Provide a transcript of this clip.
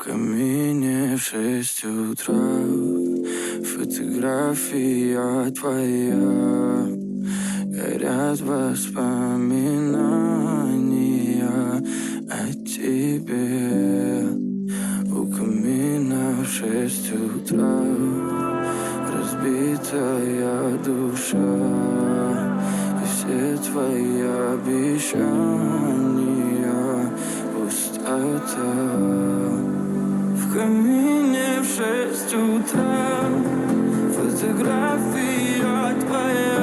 камине в 6 утра фотография твоя. Горят воспоминания о тебе. У камина в 6 утра разбитая душа, и все твои обещания пустота. В камине в 6 утра фотография твоя.